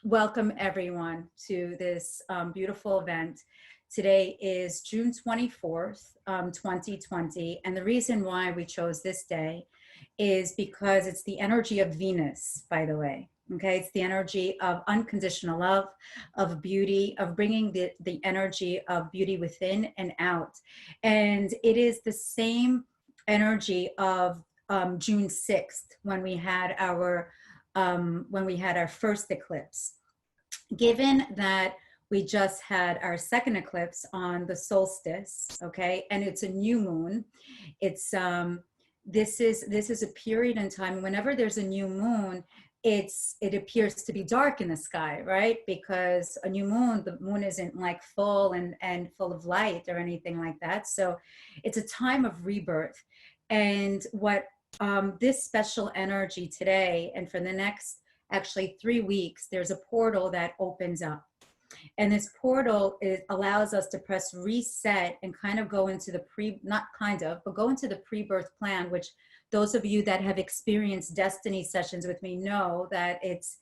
Welcome everyone to this beautiful event. Today is June 24th, 2020. And the reason why we chose this day is because it's the energy of Venus, by the way. Okay, it's the energy of unconditional love, of beauty, of bringing the energy of beauty within and out. And it is the same energy of June 6th when we had our first eclipse. Given that we just had our second eclipse on the solstice, okay, and it's a new moon, it's this is a period in time whenever there's a new moon, it appears to be dark in the sky, right? Because a new moon, the moon isn't like full and full of light or anything like that. So it's a time of rebirth. And what this special energy today and for the next actually 3 weeks, there's a portal that opens up. And this portal allows us to press reset and kind of go into the go into the pre-birth plan, which those of you that have experienced destiny sessions with me know that it's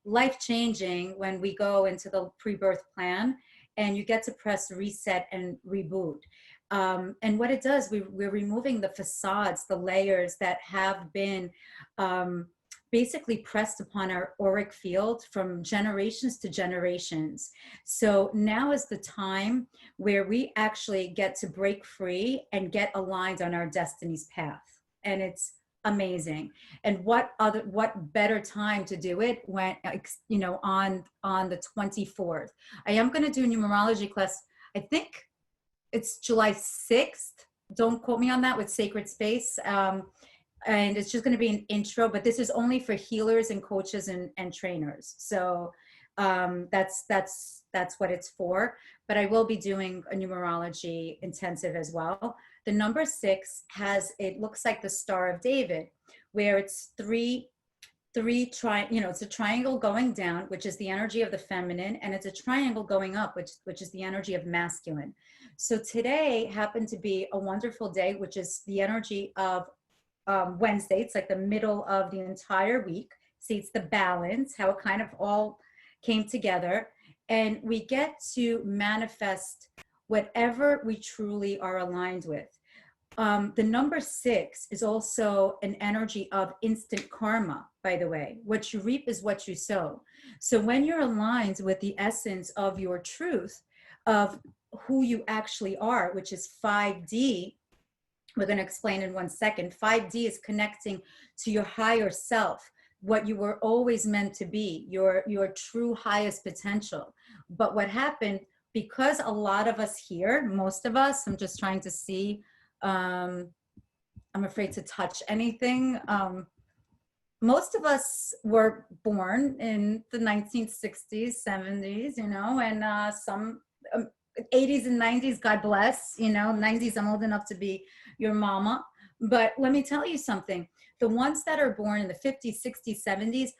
life-changing when we go into the pre-birth plan and you get to press reset and reboot. And what it does, we're removing the facades, the layers that have been basically pressed upon our auric field from generations to generations. So now is the time where we actually get to break free and get aligned on our destiny's path. And it's amazing. And what better time to do it when, on the 24th. I am going to do a numerology class. I think it's July 6th. Don't quote me on that, with Sacred Space. And it's just going to be an intro, but this is only for healers and coaches and trainers. So that's what it's for. But I will be doing a numerology intensive as well. The number 6 it looks like the Star of David, where it's it's a triangle going down, which is the energy of the feminine, and it's a triangle going up, which is the energy of masculine. So today happened to be a wonderful day, which is the energy of Wednesday. It's like the middle of the entire week. See, it's the balance, how it kind of all came together. And we get to manifest whatever we truly are aligned with. The number 6 is also an energy of instant karma, by the way. What you reap is what you sow. So when you're aligned with the essence of your truth, of who you actually are, which is 5D, we're going to explain in 1 second. 5D is connecting to your higher self, what you were always meant to be, your true highest potential. But what happened, because a lot of us here, most of us, I'm just trying to see, I'm afraid to touch anything. Most of us were born in the 1960s, 70s, and some 80s and 90s, God bless, 90s, I'm old enough to be your mama. But let me tell you something. The ones that are born in the 50s, 60s, 70s,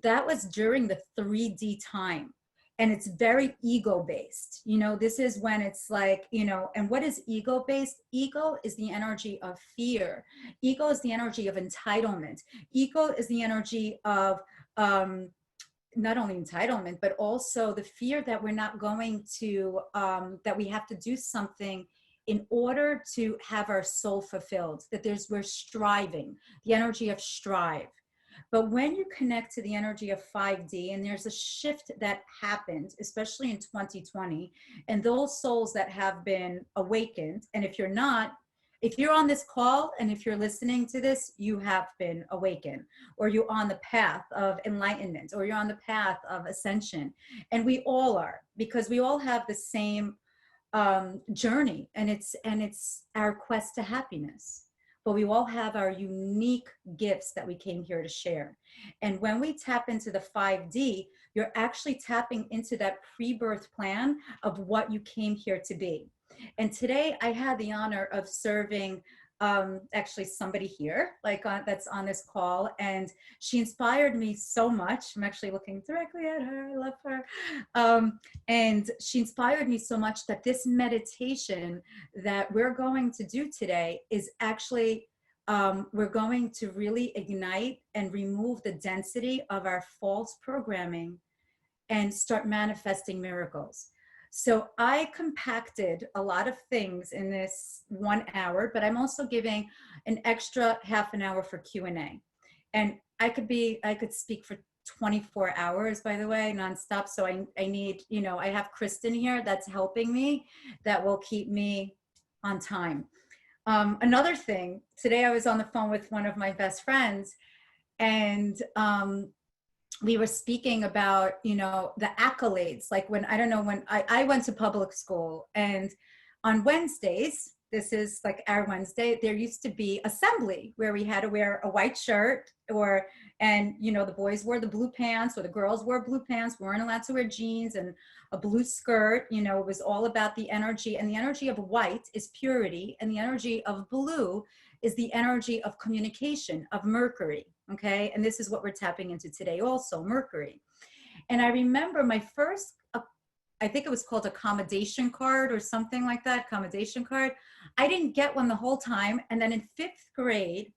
that was during the 3D time. And it's very ego-based. This is when it's like, and what is ego-based? Ego is the energy of fear. Ego is the energy of entitlement. Ego is the energy of not only entitlement, but also the fear that we're not going to, that we have to do something in order to have our soul fulfilled, that we're striving, the energy of strive. But when you connect to the energy of 5D, and there's a shift that happened, especially in 2020, and those souls that have been awakened, and if you're on this call and if you're listening to this, you have been awakened, or you're on the path of enlightenment, or you're on the path of ascension. And we all are, because we all have the same journey, and it's our quest to happiness. But we all have our unique gifts that we came here to share. And when we tap into the 5D, you're actually tapping into that pre-birth plan of what you came here to be. And today I had the honor of serving actually somebody here, that's on this call, and she inspired me so much. I'm actually looking directly at her. I love her. And she inspired me so much that this meditation that we're going to do today is actually we're going to really ignite and remove the density of our false programming and start manifesting miracles. So I compacted a lot of things in this 1 hour, but I'm also giving an extra half an hour for Q&A. And I could speak for 24 hours, by the way, nonstop. So I need, I have Kristen here that's helping me, that will keep me on time. Another thing, today I was on the phone with one of my best friends, and we were speaking about, the accolades. Like when, I don't know, when I went to public school, and on Wednesdays, this is like our Wednesday, there used to be assembly where we had to wear a white shirt, and the boys wore the blue pants, or the girls wore blue pants. We weren't allowed to wear jeans and a blue skirt. It was all about the energy, and the energy of white is purity, and the energy of blue is the energy of communication, of Mercury. Okay. And this is what we're tapping into today also, Mercury. And I remember my first, I think it was called accommodation card or something like that, accommodation card. I didn't get one the whole time. And then in 5th grade,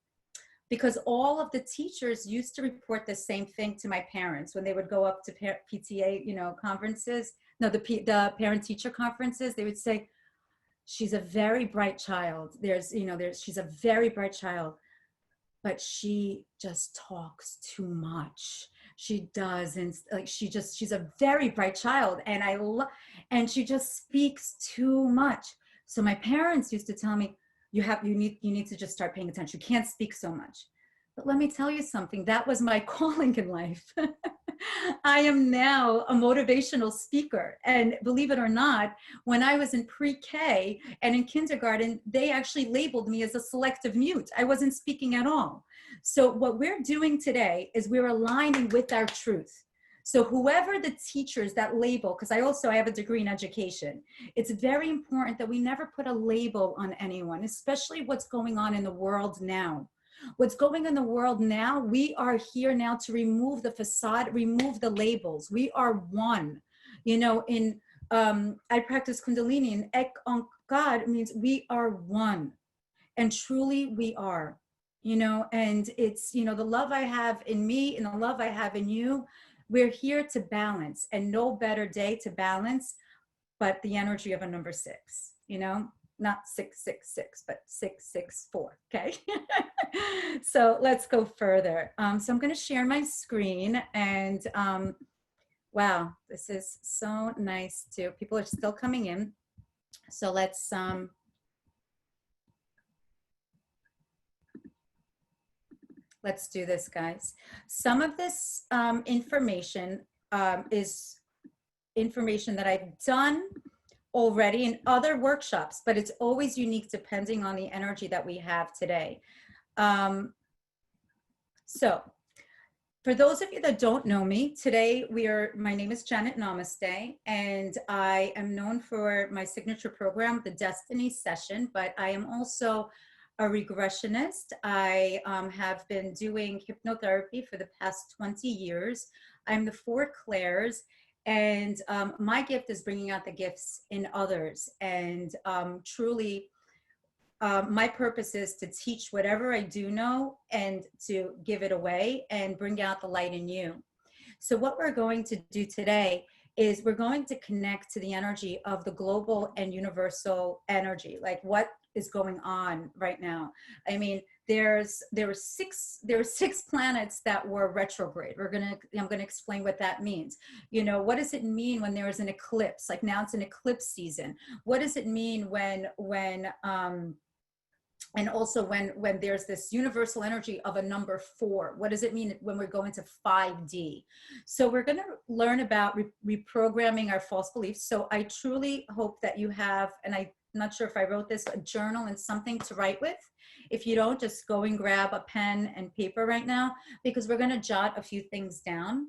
because all of the teachers used to report the same thing to my parents when they would go up to PTA, conferences, no, the parent teacher conferences, they would say, she's a very bright child. She's a very bright child, but she just talks too much. She doesn't, like, she's a very bright child, and and she just speaks too much. So my parents used to tell me, you need to just start paying attention. You can't speak so much. But let me tell you something, that was my calling in life. I am now a motivational speaker. And believe it or not, when I was in pre-K and in kindergarten, they actually labeled me as a selective mute. I wasn't speaking at all. So what we're doing today is we're aligning with our truth. So whoever the teachers that label, because I have a degree in education, it's very important that we never put a label on anyone, especially what's going on in the world now. What's going on in the world now, we are here now to remove the facade, remove the labels. We are one. I practice Kundalini, and Ek on God means we are one. And truly we are, and it's, the love I have in me and the love I have in you, we're here to balance, and no better day to balance but the energy of a number 6, not 666, but 664. Okay. So let's go further. So I'm going to share my screen, and wow, this is so nice too. People are still coming in. So let's do this, guys. Some of this information is information that I've done already in other workshops, but it's always unique depending on the energy that we have today. So for those of you that don't know me, today my name is Janet Namaste, and I am known for my signature program, the Destiny Session, but I am also a regressionist. I have been doing hypnotherapy for the past 20 years. I'm the 4 Clairs, and my gift is bringing out the gifts in others. And truly, my purpose is to teach whatever I do know and to give it away and bring out the light in you. So what we're going to do today is we're going to connect to the energy of the global and universal energy, like what is going on right now. I mean, there were 6 planets that were retrograde. I'm gonna explain what that means. What does it mean when there is an eclipse? Like now it's an eclipse season. What does it mean when and also when there's this universal energy of a number 4? What does it mean when we're going to 5D? So we're going to learn about reprogramming our false beliefs. So I truly hope that you have, and I'm not sure if I wrote this, a journal and something to write with. If you don't, just go and grab a pen and paper right now, because we're going to jot a few things down.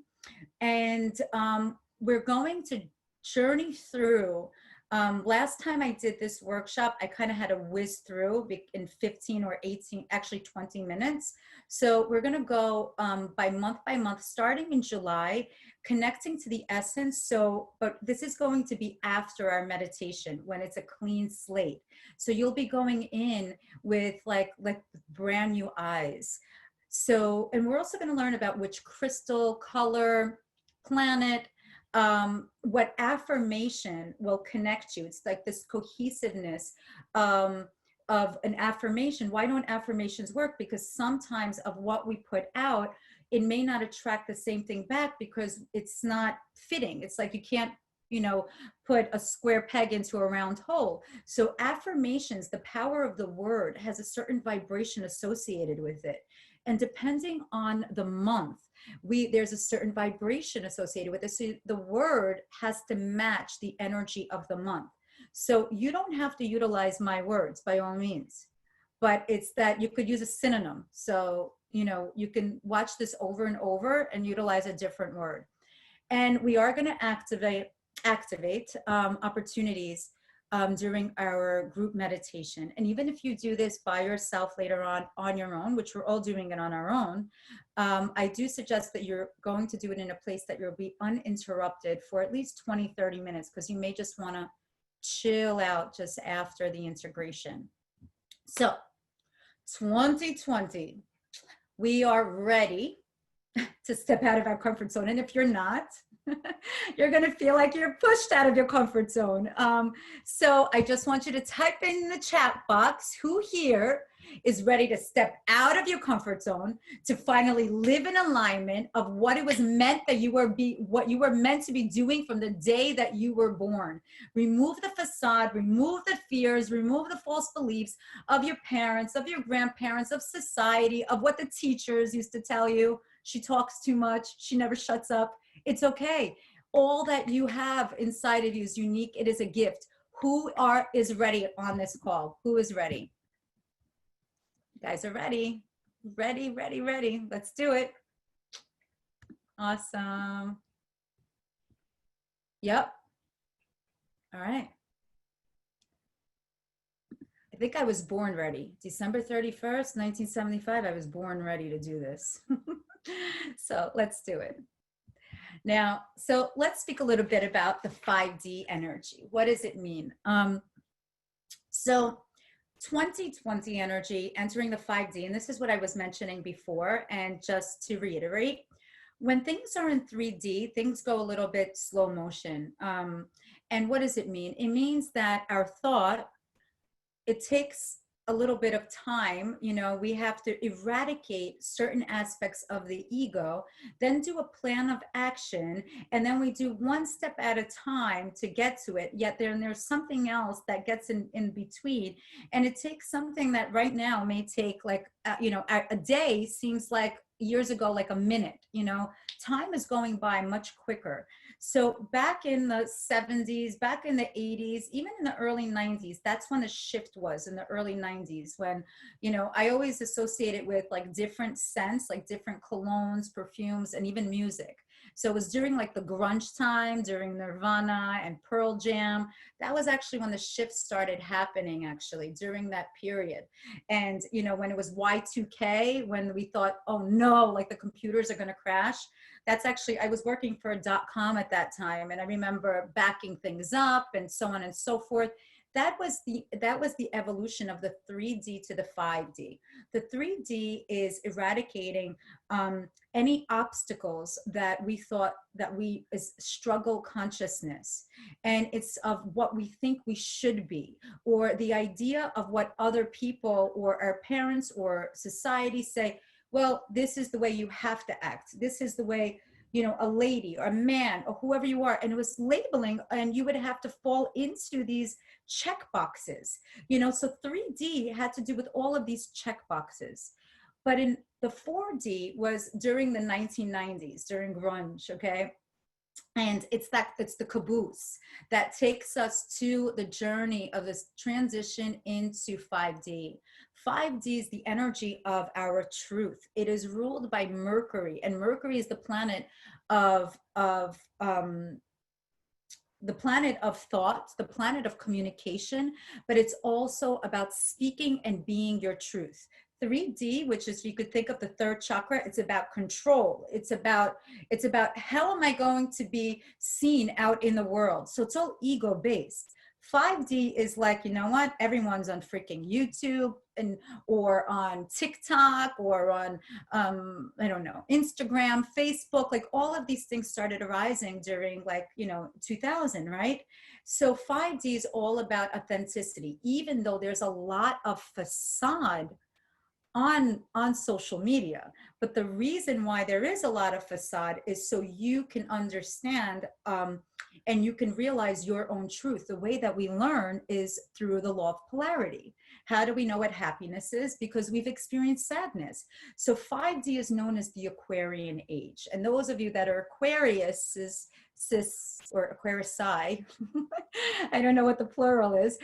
And we're going to journey through Last time I did this workshop, I kind of had to whiz through in 15 or 18, actually 20 minutes. So we're going to go by month, starting in July, connecting to the essence. So, but this is going to be after our meditation when it's a clean slate. So you'll be going in with like brand new eyes. So, and we're also going to learn about which crystal, color, planet, what affirmation will connect you. It's like this cohesiveness of an affirmation. Why don't affirmations work? Because sometimes of what we put out, it may not attract the same thing back because it's not fitting. It's like you can't, you know, put a square peg into a round hole. So affirmations, the power of the word has a certain vibration associated with it. And depending on the month, there's a certain vibration associated with it. So the word has to match the energy of the month. So you don't have to utilize my words by all means, but it's that you could use a synonym. So, you know, you can watch this over and over and utilize a different word. And we are going to activate opportunities during our group meditation. And even if you do this by yourself later on your own, which we're all doing it on our own, I do suggest that you're going to do it in a place that you'll be uninterrupted for at least 20, 30 minutes, because you may just want to chill out just after the integration. So 2020, we are ready to step out of our comfort zone. And if you're not, you're going to feel like you're pushed out of your comfort zone. So I just want you to type in the chat box, who here is ready to step out of your comfort zone to finally live in alignment of what it was meant that what you were meant to be doing from the day that you were born. Remove the facade, remove the fears, remove the false beliefs of your parents, of your grandparents, of society, of what the teachers used to tell you. She talks too much. She never shuts up. It's okay. All that you have inside of you is unique. It is a gift. Who is ready on this call? Who is ready? You guys are ready. Ready, ready, ready. Let's do it. Awesome. Yep. All right. I think I was born ready. December 31st, 1975, I was born ready to do this. So let's do it. Now, so let's speak a little bit about the 5D energy. What does it mean? So 2020 energy entering the 5D, and this is what I was mentioning before, and just to reiterate, when things are in 3D, things go a little bit slow motion. And what does it mean? It means that our thought, it takes a little bit of time. You know, we have to eradicate certain aspects of the ego, then do a plan of action, and then we do one step at a time to get to it. Yet then there's something else that gets in between, and it takes something that right now may take like you know, a day seems like years ago like a minute. You know, time is going by much quicker. So back in the 70s, back in the 80s, even in the early 90s, that's when the shift was, in the early 90s, when, you know, I always associate it with like different scents, like different colognes, perfumes, and even music. So it was during like the grunge time, during Nirvana and Pearl Jam. That was actually when the shift started happening, actually, during that period. And, you know, when it was Y2K, when we thought, oh no, like the computers are going to crash. That's actually, I was working for a .com at that time. And I remember backing things up and so on and so forth. That was the evolution of the 3D to the 5D. The 3D is eradicating any obstacles that we thought that is struggle consciousness. And it's of what we think we should be, or the idea of what other people or our parents or society say, well, this is the way you have to act. This is the way, you know, a lady or a man or whoever you are. And it was labeling, and you would have to fall into these check boxes, you know. So 3D had to do with all of these check boxes. But in the 4D was during the 1990s, during grunge, okay? And it's the caboose that takes us to the journey of this transition into 5D. 5D is the energy of our truth. It is ruled by Mercury, and Mercury is the planet of the planet of thought, the planet of communication, but it's also about speaking and being your truth. 3D, which is, you could think of the third chakra, it's about control. It's about how am I going to be seen out in the world? So it's all ego based. 5D is like, you know what? Everyone's on freaking YouTube and or on TikTok or on I don't know, Instagram, Facebook, like all of these things started arising during like, 2000, right? So 5D is all about authenticity, even though there's a lot of facade on social media. But the reason why there is a lot of facade is so you can understand and you can realize your own truth. The way that we learn is through the law of polarity. How do we know what happiness is? Because we've experienced sadness. So 5D is known as the Aquarian age. And those of you that are Aquarius is cis or Aquarius I don't know what the plural is.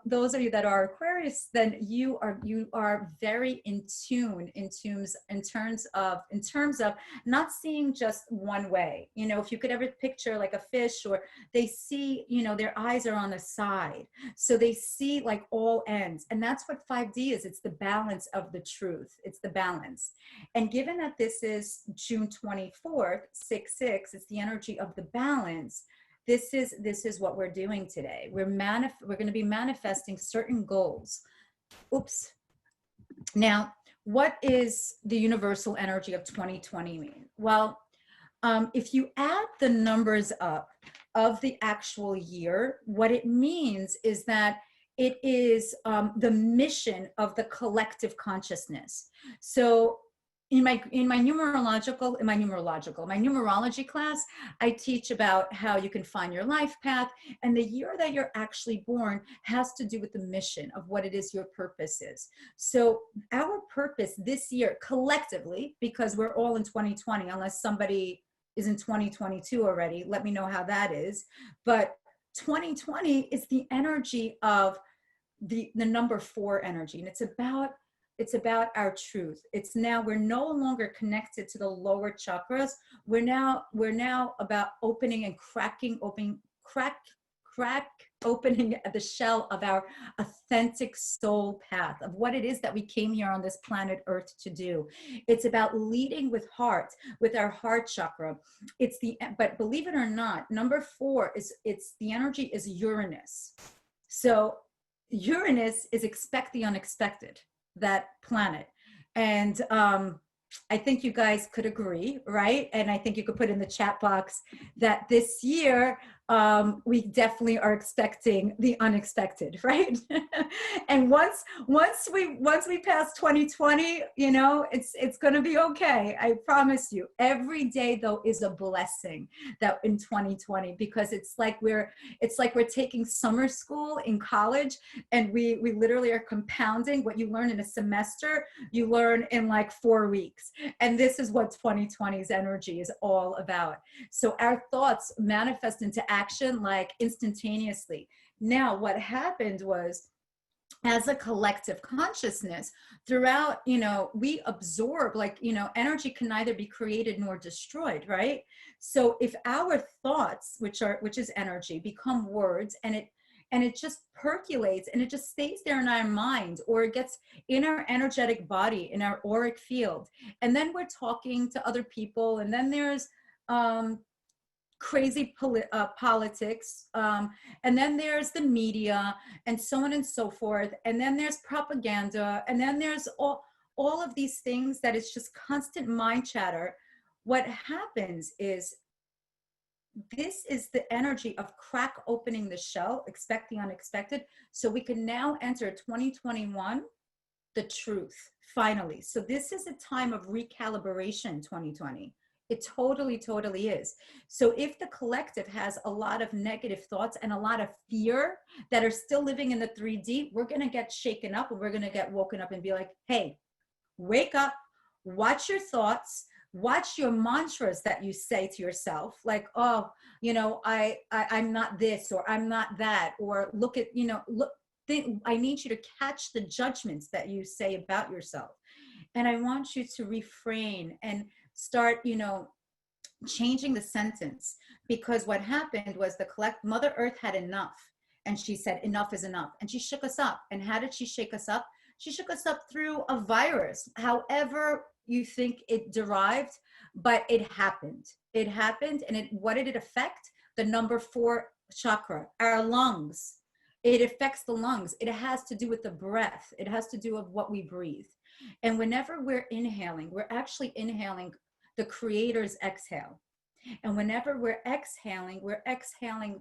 Those of you that are Aquarius, then you are very in tune in terms of not seeing just one way. If you could ever picture like a fish, or they see, their eyes are on the side, so they see like all ends, and that's what 5D is. It's the balance of the truth. It's the balance. And given that this is June 24th, 6/6, it's the energy of the balance. This is what we're doing today. We're going to be manifesting certain goals. Oops. Now, what is the universal energy of 2020 mean? Well, if you add the numbers up of the actual year, what it means is that it is the mission of the collective consciousness. So in my numerology class, I teach about how you can find your life path, and the year that you're actually born has to do with the mission of what it is your purpose is. So our purpose this year collectively, because we're all in 2020, unless somebody is in 2022 already, let me know how that is. But 2020 is the energy of the number 4 energy, and it's about our truth. We're no longer connected to the lower chakras. We're now about opening and opening the shell of our authentic soul path of what it is that we came here on this planet Earth to do. It's about leading with heart, with our heart chakra. But believe it or not, number 4 the energy is Uranus. So Uranus is expect the unexpected, that planet. And I think you guys could agree, right? And I think you could put in the chat box that this year we definitely are expecting the unexpected, right? And once we pass 2020, it's going to be okay. I promise you. Every day though is a blessing that in 2020, because it's like we're taking summer school in college, and we literally are compounding what you learn in a semester, you learn in like 4 weeks. And this is what 2020's energy is all about. So our thoughts manifest into action like instantaneously. Now, what happened was, as a collective consciousness throughout, we absorb, like, energy can neither be created nor destroyed, right? So if our thoughts, which is energy, become words, and it just percolates and it just stays there in our mind, or it gets in our energetic body, in our auric field. And then we're talking to other people, and then there's crazy politics, and then there's the media, and so on and so forth. And then there's propaganda, and then there's all of these things that is just constant mind chatter. What happens is, this is the energy of crack opening the shell, expect the unexpected, so we can now enter 2021, the truth, finally. So this is a time of recalibration, 2020. It totally, totally is. So if the collective has a lot of negative thoughts and a lot of fear that are still living in the 3D, we're going to get shaken up, and we're going to get woken up and be like, hey, wake up, watch your thoughts, watch your mantras that you say to yourself, like, oh, I'm not this, or I'm not that, or look at, I need you to catch the judgments that you say about yourself. And I want you to refrain and start, changing the sentence, because what happened was Mother Earth had enough, and she said enough is enough, and she shook us up. And how did she shake us up? She shook us up through a virus, however you think it derived, but it happened. It happened. And what did it affect? The number 4 chakra, our lungs. It affects the lungs. It has to do with the breath. It has to do with what we breathe. And whenever we're inhaling, we're actually inhaling the creator's exhale. And whenever we're exhaling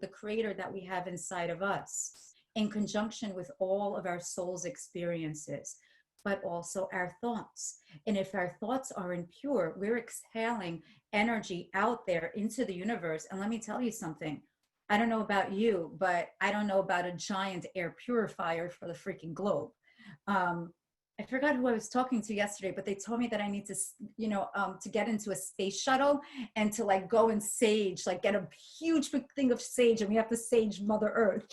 the creator that we have inside of us, in conjunction with all of our soul's experiences, but also our thoughts. And if our thoughts are impure, we're exhaling energy out there into the universe. And let me tell you something. I don't know about you, but I don't know about a giant air purifier for the freaking globe. I forgot who I was talking to yesterday, but they told me that I need to, to get into a space shuttle and to like go and sage, like get a huge big thing of sage, and we have to sage Mother Earth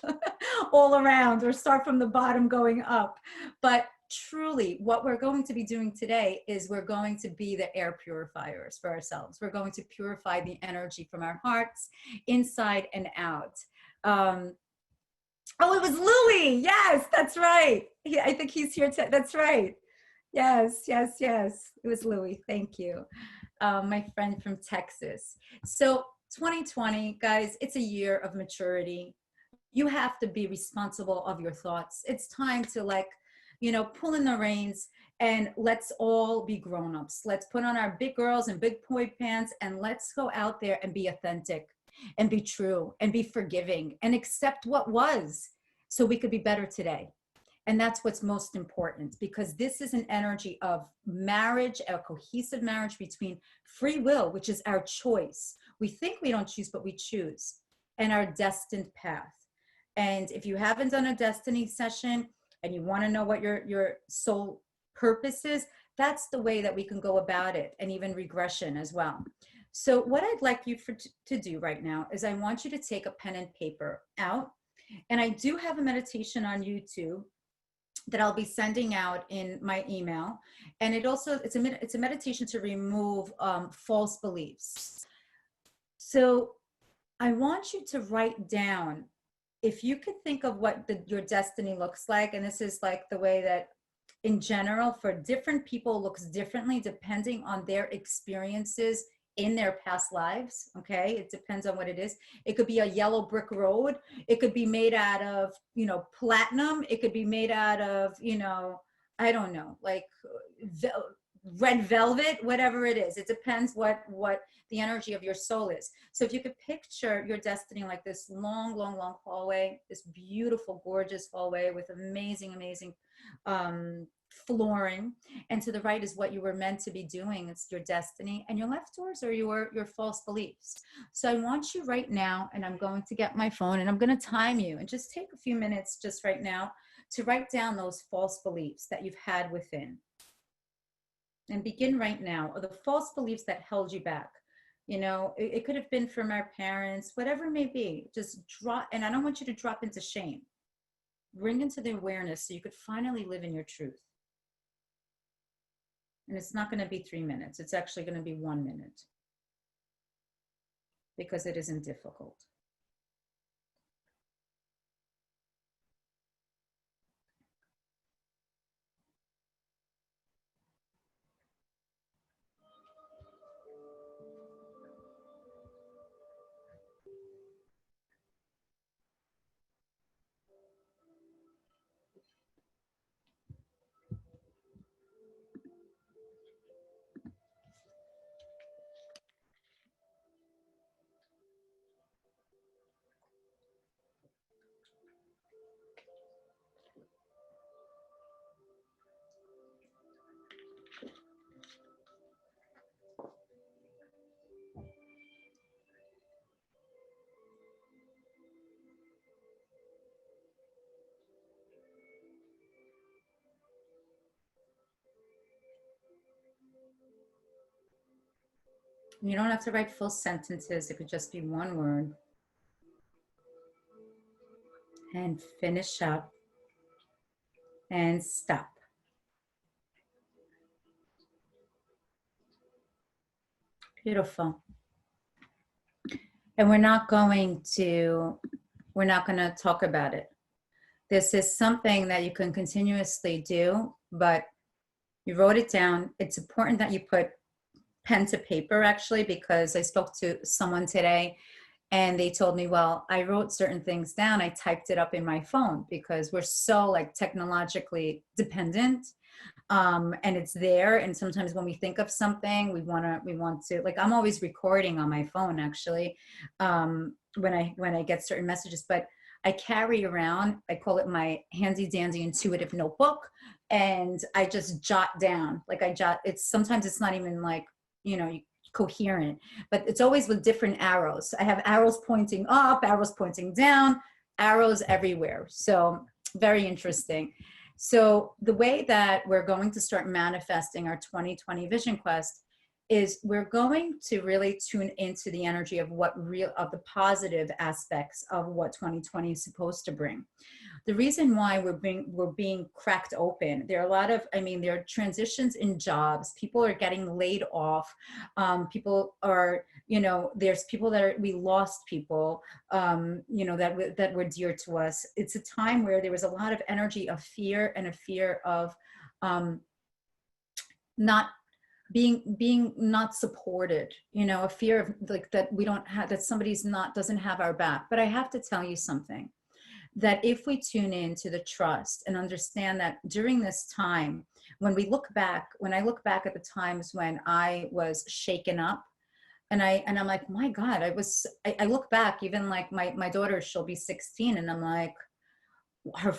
all around, or start from the bottom going up. But truly, what we're going to be doing today is we're going to be the air purifiers for ourselves. We're going to purify the energy from our hearts, inside and out. Oh, it was Louis. Yes, that's right. I think he's here. That's right. Yes, yes, yes. It was Louis. Thank you. My friend from Texas. So 2020, guys, it's a year of maturity. You have to be responsible of your thoughts. It's time to pull in the reins, and let's all be grown-ups. Let's put on our big girls and big boy pants, and let's go out there and be authentic and be true and be forgiving and accept what was, so we could be better today. And that's what's most important, because this is an energy of marriage, a cohesive marriage between free will, which is our choice. We think we don't choose, but we choose, and our destined path. And if you haven't done a destiny session and you want to know what your soul purpose is, that's the way that we can go about it, and even regression as well. So what I'd like you to do right now is I want you to take a pen and paper out. And I do have a meditation on YouTube that I'll be sending out in my email. And it's a meditation to remove false beliefs. So I want you to write down, if you could think of what your destiny looks like, and this is like the way that in general for different people looks differently depending on their experiences in their past lives. Okay, it depends on what it is. It could be a yellow brick road. It could be made out of platinum. It could be made out of I don't know, like red velvet, whatever it is. It depends what the energy of your soul is. So if you could picture your destiny like this long hallway, this beautiful, gorgeous hallway with amazing flooring, and to the right is what you were meant to be doing. It's your destiny, and your left doors are your false beliefs. So I want you right now, and I'm going to get my phone and I'm going to time you, and just take a few minutes just right now to write down those false beliefs that you've had within. And begin right now, or the false beliefs that held you back. It could have been from our parents, whatever it may be. Just drop, and I don't want you to drop into shame. Bring into the awareness so you could finally live in your truth. And it's not going to be 3 minutes. It's actually going to be 1 minute, because it isn't difficult. You don't have to write full sentences. It could just be one word. And finish up and stop. Beautiful. And we're not going to talk about it. This is something that you can continuously do, but you wrote it down. It's important that you put pen to paper, actually, because I spoke to someone today and they told me, well, I wrote certain things down. I typed it up in my phone because we're so like technologically dependent, and it's there. And sometimes when we think of something, we want to, like, I'm always recording on my phone, actually, when I get certain messages. But I carry around, I call it my handy dandy intuitive notebook, and I just jot down, like I jot. It's sometimes it's not even like, you know, coherent, but it's always with different arrows. I have arrows pointing up, arrows pointing down, arrows everywhere. So very interesting. So the way that we're going to start manifesting our 2020 Vision Quest is we're going to really tune into the energy of of the positive aspects of what 2020 is supposed to bring. The reason why we're being cracked open, there are a lot of, I mean, there are transitions in jobs. People are getting laid off. People are, you know, there's people that are, we lost people, you know, that were dear to us. It's a time where there was a lot of energy of fear and a fear of not being not supported, you know, a fear of like that we don't have, that somebody's not, doesn't have our back. But I have to tell you something, that if we tune in to the trust and understand that during this time, when I look back at the times when I was shaken up, and I'm like, my God, I look back, even like my daughter, she'll be 16, and I'm like,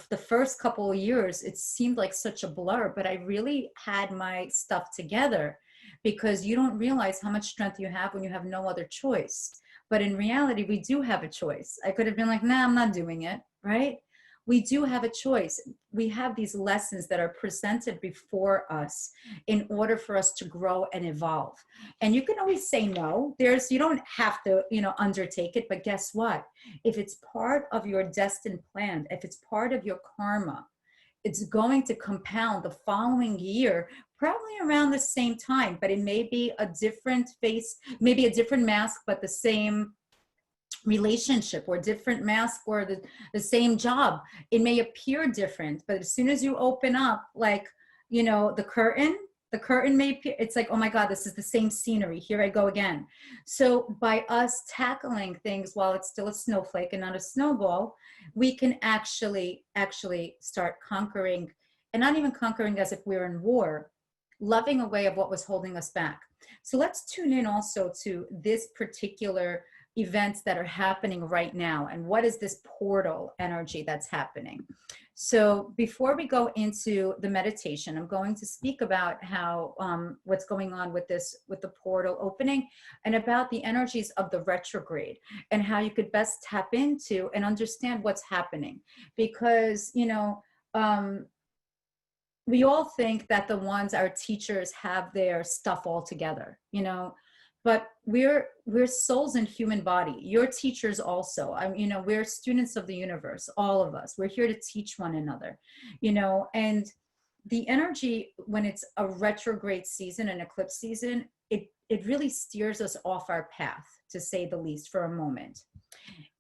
the first couple of years, it seemed like such a blur, but I really had my stuff together, because you don't realize how much strength you have when you have no other choice. But in reality, we do have a choice. I could have been like, nah, I'm not doing it, right? We do have a choice. We have these lessons that are presented before us in order for us to grow and evolve. And you can always say no. You don't have to, you know, undertake it, but guess what? If it's part of your destined plan, if it's part of your karma, it's going to compound the following year, probably around the same time, but it may be a different face, maybe a different mask, but the same relationship, or different mask, or the same job. It may appear different, but as soon as you open up, like, you know, the curtain may appear, it's like, oh my God, this is the same scenery, here I go again. So by us tackling things while it's still a snowflake and not a snowball, we can actually start conquering, and not even conquering as if we're in war, loving away of what was holding us back. So let's tune in also to this particular events that are happening right now, and what is this portal energy that's happening. So before we go into the meditation, I'm going to speak about how what's going on with the portal opening, and about the energies of the retrograde, and how you could best tap into and understand what's happening. Because, you know, we all think that our teachers have their stuff all together, you know, but we're souls in human body. Your teachers also, you know, we're students of the universe, all of us. We're here to teach one another, you know. And the energy, when it's a retrograde season, an eclipse season, it really steers us off our path, to say the least, for a moment.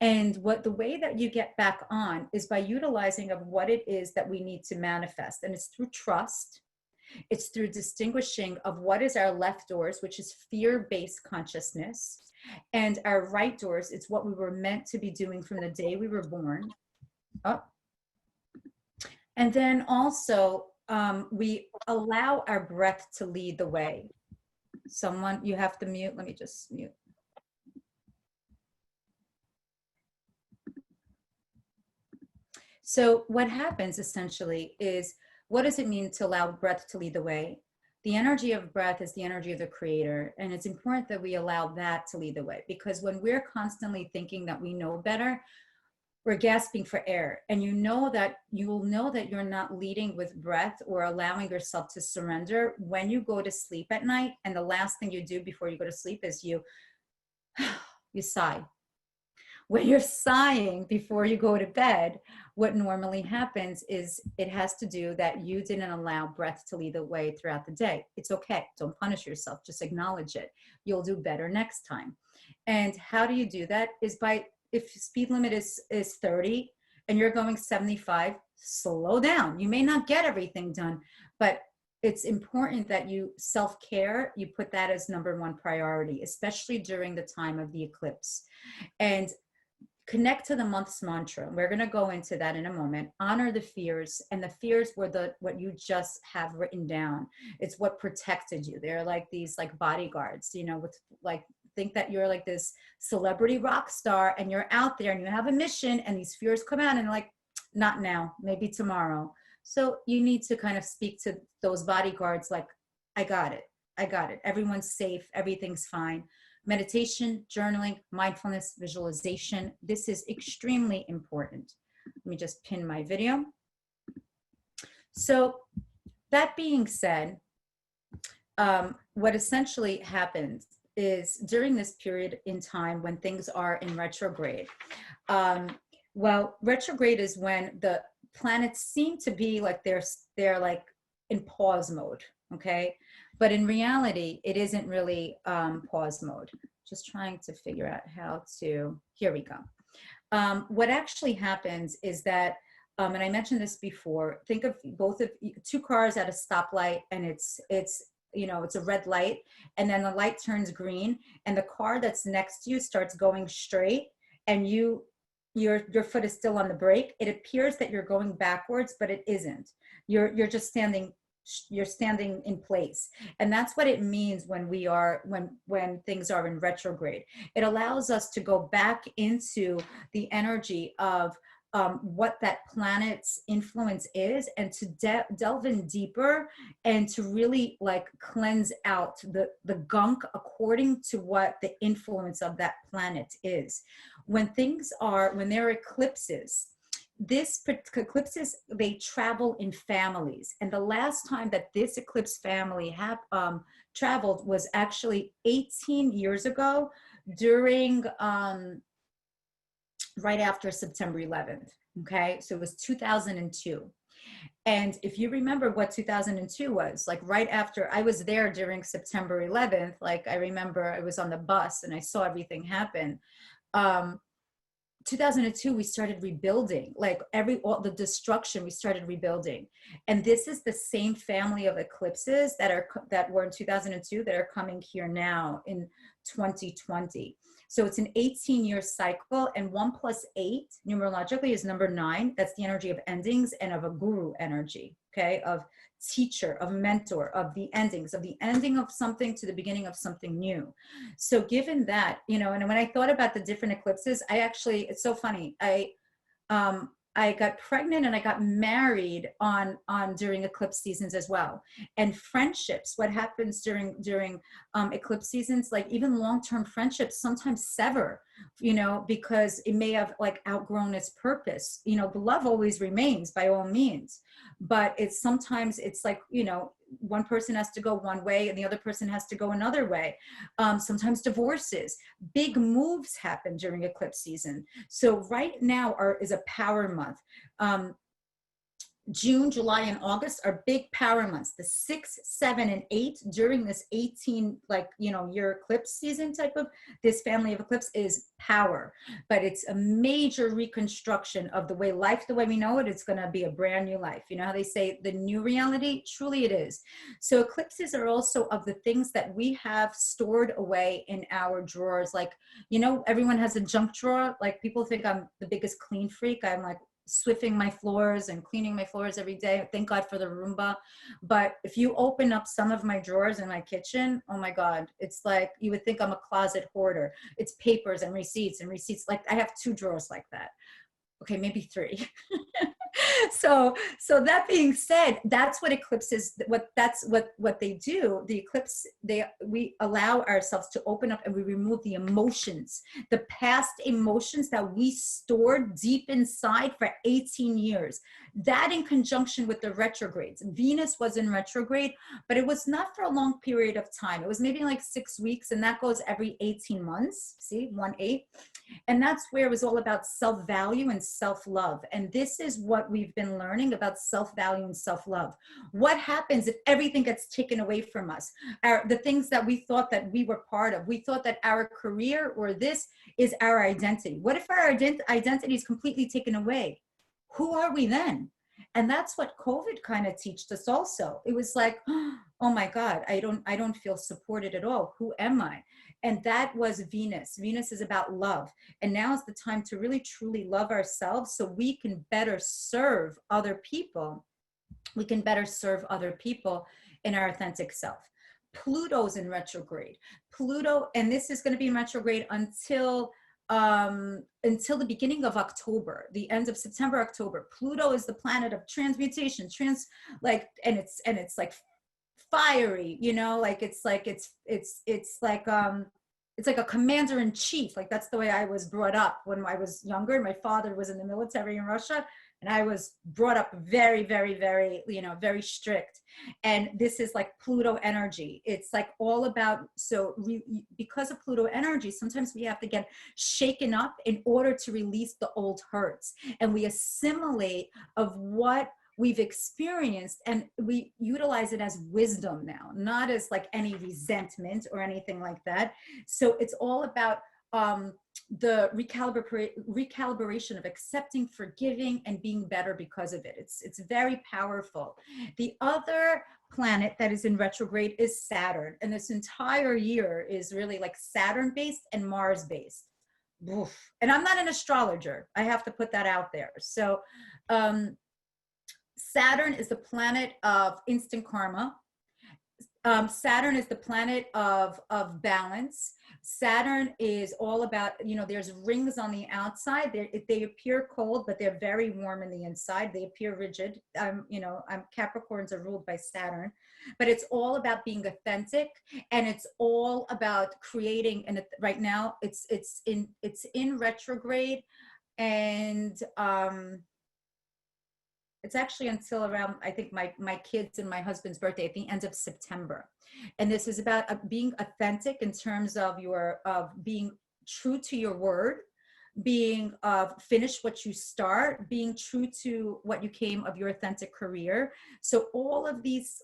And the way that you get back on is by utilizing of what it is that we need to manifest. And it's through trust. It's through distinguishing of what is our left doors, which is fear-based consciousness, and our right doors, it's what we were meant to be doing from the day we were born. Oh. And then also, we allow our breath to lead the way. Someone, you have to mute. Let me just mute. So what happens essentially is, what does it mean to allow breath to lead the way? The energy of breath is the energy of the creator. And it's important that we allow that to lead the way, because when we're constantly thinking that we know better, we're gasping for air. And you'll know that you're not leading with breath, or allowing yourself to surrender, when you go to sleep at night. And the last thing you do before you go to sleep is you sigh. When you're sighing before you go to bed, what normally happens is, it has to do that you didn't allow breath to lead the way throughout the day. It's okay. Don't punish yourself. Just acknowledge it. You'll do better next time. And how do you do that? Is by, if speed limit is 30 and you're going 75, slow down. You may not get everything done, but it's important that you self-care, you put that as number one priority, especially during the time of the eclipse. And connect to the month's mantra. We're going to go into that in a moment. Honor the fears, and the fears were what you just have written down. It's what protected you. They're like these like bodyguards, you know, with like, think that you're like this celebrity rock star and you're out there and you have a mission, and these fears come out and like, not now, maybe tomorrow. So you need to kind of speak to those bodyguards like, I got it. I got it. Everyone's safe. Everything's fine. Meditation, journaling, mindfulness, visualization. This is extremely important. Let me just pin my video. So that being said, what essentially happens is during this period in time when things are in retrograde, well, retrograde is when the planets seem to be like they're like in pause mode, okay? But in reality, it isn't really pause mode. Just trying to figure out how to, here we go. What actually happens is that, and I mentioned this before, think of both of two cars at a stoplight, and it's you know, it's a red light, and then the light turns green, and the car that's next to you starts going straight, and your foot is still on the brake. It appears that you're going backwards, but it isn't. You're just standing in place. And that's what it means when when things are in retrograde. It allows us to go back into the energy of what that planet's influence is, and to delve in deeper, and to really like cleanse out the gunk according to what the influence of that planet is. When there are eclipses, eclipses, they travel in families. And the last time that this eclipse family traveled was actually 18 years ago during, right after September 11th. Okay. So it was 2002. And if you remember what 2002 was, like right after I was there during September 11th, like I remember I was on the bus and I saw everything happen. 2002, we started rebuilding, like all the destruction, we started rebuilding. And this is the same family of eclipses that were in 2002 that are coming here now in 2020. So it's an 18-year cycle, and 1 + 8 numerologically is number 9. That's the energy of endings and of a guru energy, okay? Of teacher, of mentor, of the endings, of the ending of something to the beginning of something new. So given that, you know, and when I thought about the different eclipses, it's so funny. I got pregnant and I got married during eclipse seasons as well. And friendships, what happens during eclipse seasons, like even long-term friendships sometimes sever, you know, because it may have like outgrown its purpose. You know, the love always remains by all means, but sometimes it's like, you know, one person has to go one way and the other person has to go another way. Sometimes divorces, big moves happen during eclipse season. So right now is a power month. June, July, and August are big power months. The 6, 7, and 8 during this 18, like, you know, year eclipse season type of, this family of eclipse is power, but it's a major reconstruction of the way life, the way we know it. It's going to be a brand new life. You know how they say the new reality? Truly it is. So eclipses are also of the things that we have stored away in our drawers. Like, you know, everyone has a junk drawer. Like people think I'm the biggest clean freak. I'm like, swifting my floors and cleaning my floors every day. Thank God for the Roomba. But if you open up some of my drawers in my kitchen, oh my God, it's like you would think I'm a closet hoarder. It's papers and receipts. Like I have 2 drawers like that. Okay, maybe 3. So that being said, that's what eclipses, what they do. The eclipse, we allow ourselves to open up and we remove the emotions, the past emotions that we stored deep inside for 18 years. That in conjunction with the retrogrades. Venus was in retrograde, but it was not for a long period of time. It was maybe like 6 weeks, and that goes every 18 months. See, 1/8. And that's where it was all about self-value and self-love. And this is what we've been learning about self-value and self-love. What happens if everything gets taken away from us? The things that we thought that we were part of, we thought that our career or this is our identity. What if our identity is completely taken away? Who are we then? And that's what COVID kind of taught us also. It was like, oh my God, I don't feel supported at all. Who am I? And that was Venus. Venus is about love. And now is the time to really truly love ourselves so we can better serve other people. We can better serve other people in our authentic self. Pluto's in retrograde. Pluto, and this is going to be in retrograde until the beginning of October, the end of September, October. Pluto is the planet of transmutation, and it's like fiery, you know, like it's like a commander in chief. Like that's the way I was brought up when I was younger. My father was in the military in Russia, and I was brought up very, very, very, very strict. And this is like Pluto energy. It's like all about, because of Pluto energy, sometimes we have to get shaken up in order to release the old hurts. And we assimilate of what we've experienced, and we utilize it as wisdom now, not as like any resentment or anything like that. So it's all about the recalibration of accepting, forgiving, and being better because of it. It's very powerful. The other planet that is in retrograde is Saturn, and this entire year is really like Saturn based and Mars based. Oof. And I'm not an astrologer, I have to put that out there. So Saturn is the planet of instant karma. Saturn is the planet of balance. Saturn is all about, there's rings on the outside. They appear cold, but they're very warm in the inside. They appear rigid. Capricorns are ruled by Saturn, but it's all about being authentic, and it's all about creating. And right now, it's in retrograde, and it's actually until around, I think, my kids and my husband's birthday at the end of September. And this is about being authentic in terms of being true to your word, being finish what you start, being true to what you came of your authentic career. So all of these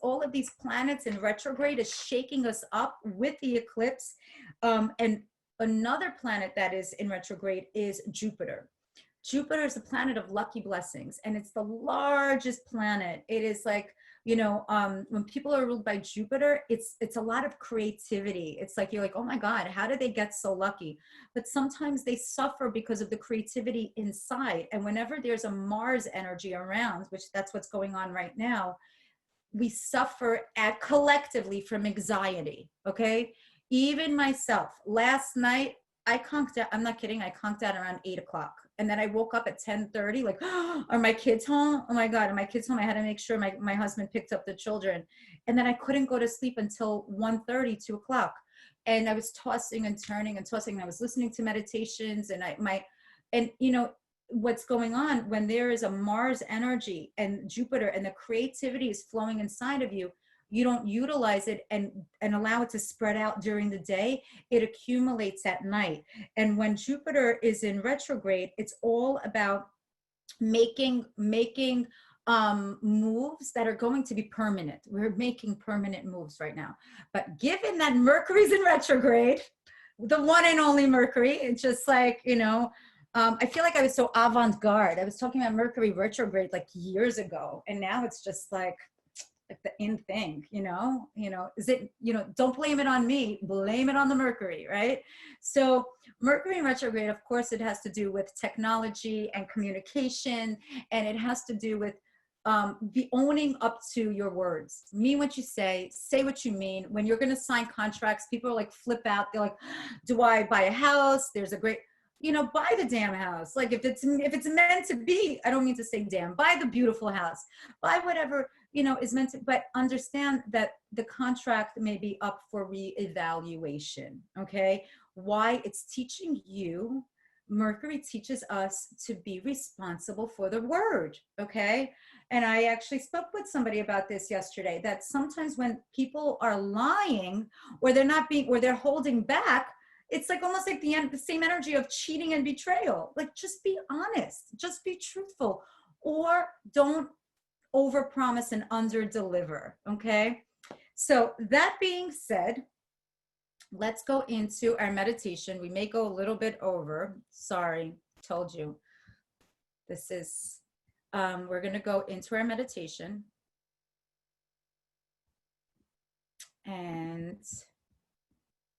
planets in retrograde is shaking us up with the eclipse. And another planet that is in retrograde is Jupiter. Jupiter is a planet of lucky blessings, and it's the largest planet. It is like, when people are ruled by Jupiter, it's a lot of creativity. It's like, you're like, oh my God, how did they get so lucky? But sometimes they suffer because of the creativity inside. And whenever there's a Mars energy around, which that's what's going on right now, we suffer collectively from anxiety, okay? Even myself, last night, I conked out, I'm not kidding, I conked out around 8 o'clock. And then I woke up at 10:30, like, oh, are my kids home? Oh my God, are my kids home? I had to make sure my husband picked up the children. And then I couldn't go to sleep until 1:30, 2 o'clock. And I was tossing and turning and tossing. And I was listening to meditations, and what's going on when there is a Mars energy and Jupiter, and the creativity is flowing inside of you, you don't utilize it and allow it to spread out during the day, it accumulates at night. And when Jupiter is in retrograde, it's all about making moves that are going to be permanent. We're making permanent moves right now. But given that Mercury's in retrograde, the one and only Mercury, it's just like, I feel like I was so avant-garde. I was talking about Mercury retrograde like years ago, and now it's just like the in thing, is it, don't blame it on me, blame it on the Mercury, right? So Mercury in retrograde, of course, it has to do with technology and communication, and it has to do with be owning up to your words. Mean what you say what you mean. When you're going to sign contracts, people are like flip out. They're like, do I buy a house? There's a great, buy the damn house. Like if it's meant to be, I don't mean to say damn, buy the beautiful house, buy whatever, is meant to, but understand that the contract may be up for reevaluation. Okay. Why? It's teaching you, Mercury teaches us to be responsible for the word. Okay. And I actually spoke with somebody about this yesterday, that sometimes when people are lying, or they're not being, or they're holding back, it's like almost like the same energy of cheating and betrayal. Like, just be honest, just be truthful, or don't overpromise and underdeliver. Okay. So that being said, let's go into our meditation. We may go a little bit over. Sorry, told you. This is, we're going to go into our meditation. And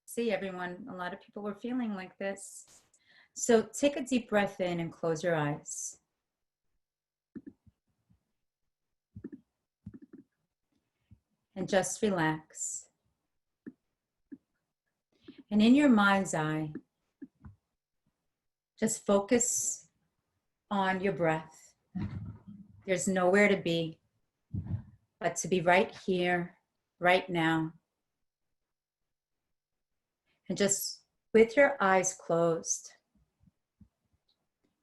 see, everyone, a lot of people were feeling like this. So take a deep breath in and close your eyes. And just relax. And in your mind's eye, just focus on your breath. There's nowhere to be but to be right here, right now. And just with your eyes closed,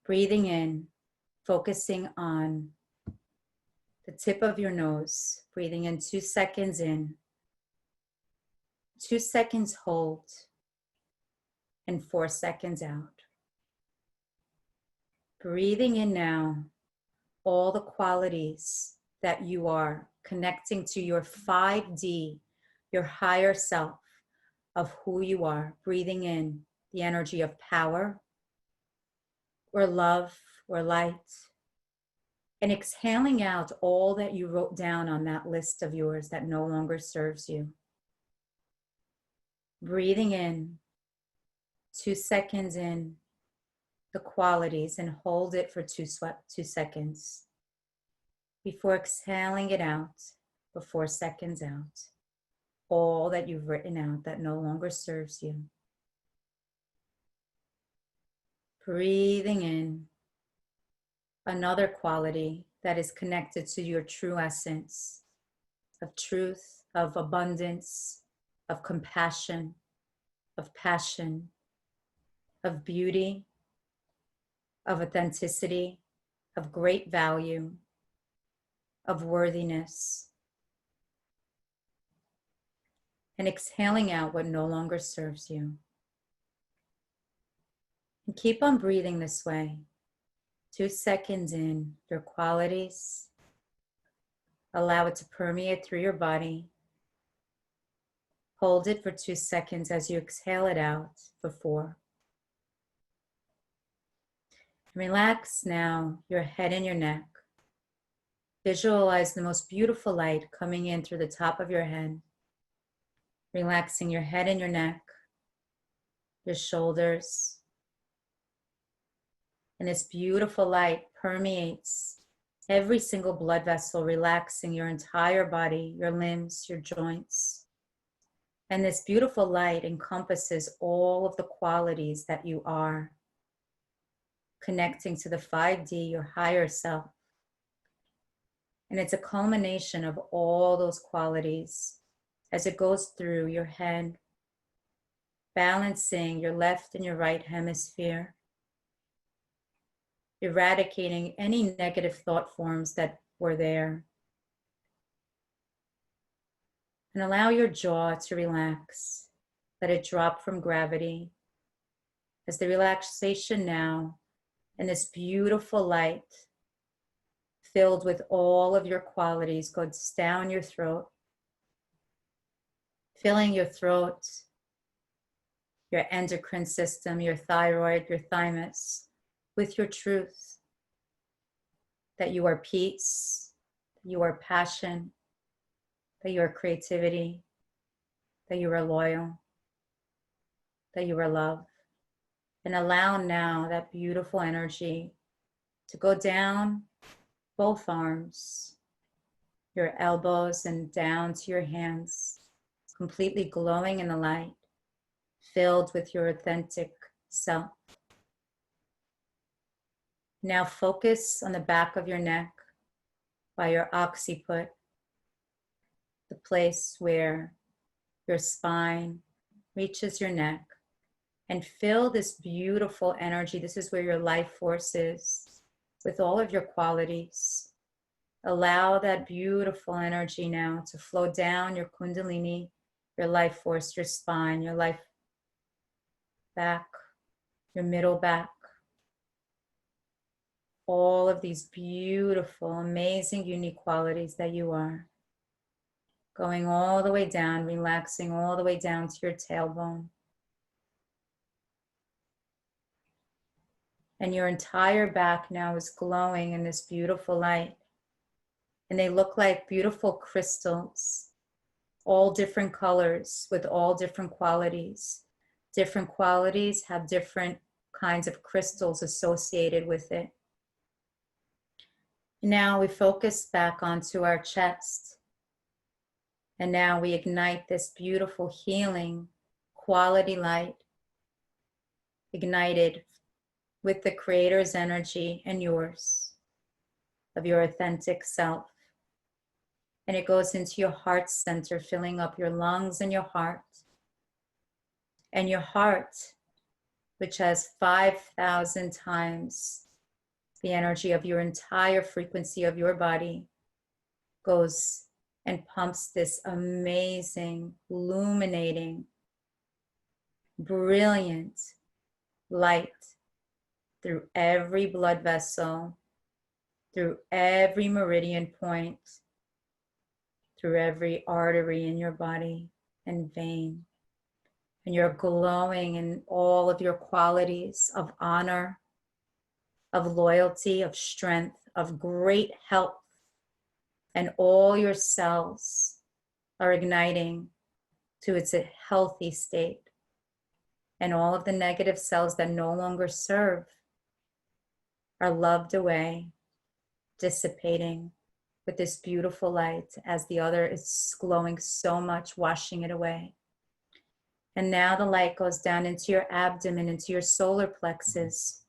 breathing in, focusing on the tip of your nose, breathing in 2 seconds in, 2 seconds hold, and 4 seconds out. Breathing in now, all the qualities that you are, connecting to your 5D, your higher self of who you are. Breathing in the energy of power, or love, or light. And exhaling out all that you wrote down on that list of yours that no longer serves you. Breathing in, 2 seconds in, the qualities, and hold it for 2 seconds before exhaling it out for 4 seconds out. All that you've written out that no longer serves you. Breathing in another quality that is connected to your true essence of truth, of abundance, of compassion, of passion, of beauty, of authenticity, of great value, of worthiness. And exhaling out what no longer serves you. And keep on breathing this way. 2 seconds in, your qualities. Allow it to permeate through your body. Hold it for 2 seconds as you exhale it out for 4. Relax now your head and your neck. Visualize the most beautiful light coming in through the top of your head. Relaxing your head and your neck, your shoulders. And this beautiful light permeates every single blood vessel, relaxing your entire body, your limbs, your joints. And this beautiful light encompasses all of the qualities that you are, connecting to the 5D, your higher self. And it's a culmination of all those qualities as it goes through your head, balancing your left and your right hemisphere, eradicating any negative thought forms that were there. And allow your jaw to relax. Let it drop from gravity. As the relaxation now, and this beautiful light filled with all of your qualities goes down your throat, filling your throat, your endocrine system, your thyroid, your thymus, with your truth, that you are peace, that you are passion, that you are creativity, that you are loyal, that you are love. And allow now that beautiful energy to go down both arms, your elbows, and down to your hands, completely glowing in the light, filled with your authentic self. Now focus on the back of your neck by your occiput, the place where your spine reaches your neck, and feel this beautiful energy. This is where your life force is, with all of your qualities. Allow that beautiful energy now to flow down your kundalini, your life force, your spine, your life back, your middle back. All of these beautiful, amazing, unique qualities that you are. Going all the way down, relaxing all the way down to your tailbone. And your entire back now is glowing in this beautiful light. And they look like beautiful crystals, all different colors with all different qualities. Different qualities have different kinds of crystals associated with it. Now we focus back onto our chest. And now we ignite this beautiful healing quality light, ignited with the Creator's energy and yours, of your authentic self. And it goes into your heart center, filling up your lungs and your heart. And your heart, which has 5,000 times the energy of your entire frequency of your body, goes and pumps this amazing, illuminating, brilliant light through every blood vessel, through every meridian point, through every artery in your body and vein. And you're glowing in all of your qualities of honor, of loyalty, of strength, of great health. And all your cells are igniting to its healthy state. And all of the negative cells that no longer serve are loved away, dissipating with this beautiful light as the other is glowing so much, washing it away. And now the light goes down into your abdomen, into your solar plexus,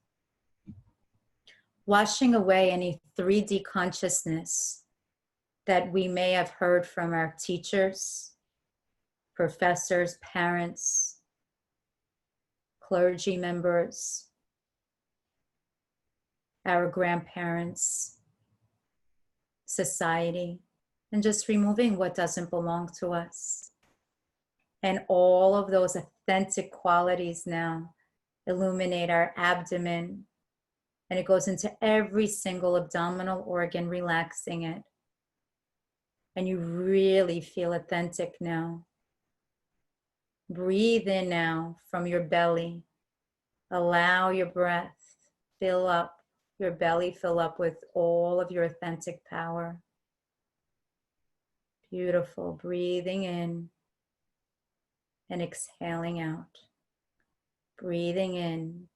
washing away any 3D consciousness that we may have heard from our teachers, professors, parents, clergy members, our grandparents, society, and just removing what doesn't belong to us. And all of those authentic qualities now illuminate our abdomen, and it goes into every single abdominal organ, relaxing it. And you really feel authentic now. Breathe in now from your belly. Allow your breath fill up, your belly fill up with all of your authentic power. Beautiful. Breathing in and exhaling out. Breathing in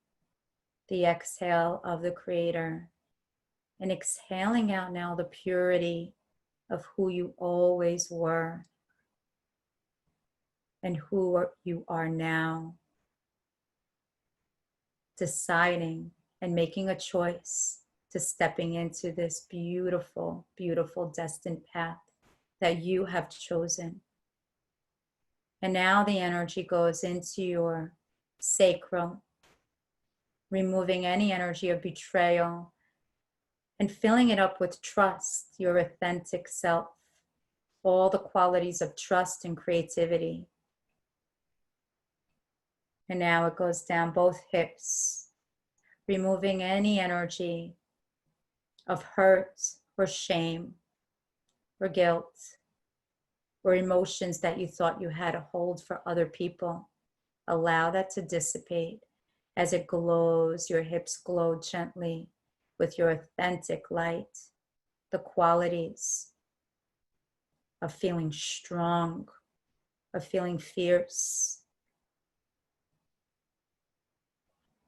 the exhale of the Creator, and exhaling out now the purity of who you always were and who you are now. Deciding and making a choice to stepping into this beautiful, beautiful destined path that you have chosen. And now the energy goes into your sacral, removing any energy of betrayal and filling it up with trust, your authentic self, all the qualities of trust and creativity. And now it goes down both hips, removing any energy of hurt or shame or guilt or emotions that you thought you had to hold for other people. Allow that to dissipate as it glows. Your hips glow gently with your authentic light, the qualities of feeling strong, of feeling fierce.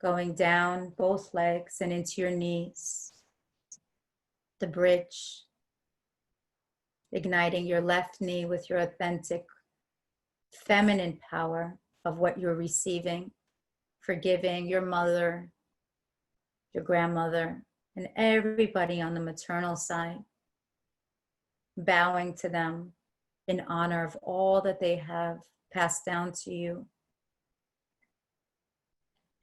Going down both legs and into your knees, the bridge, igniting your left knee with your authentic feminine power of what you're receiving, forgiving your mother, your grandmother, and everybody on the maternal side, bowing to them in honor of all that they have passed down to you.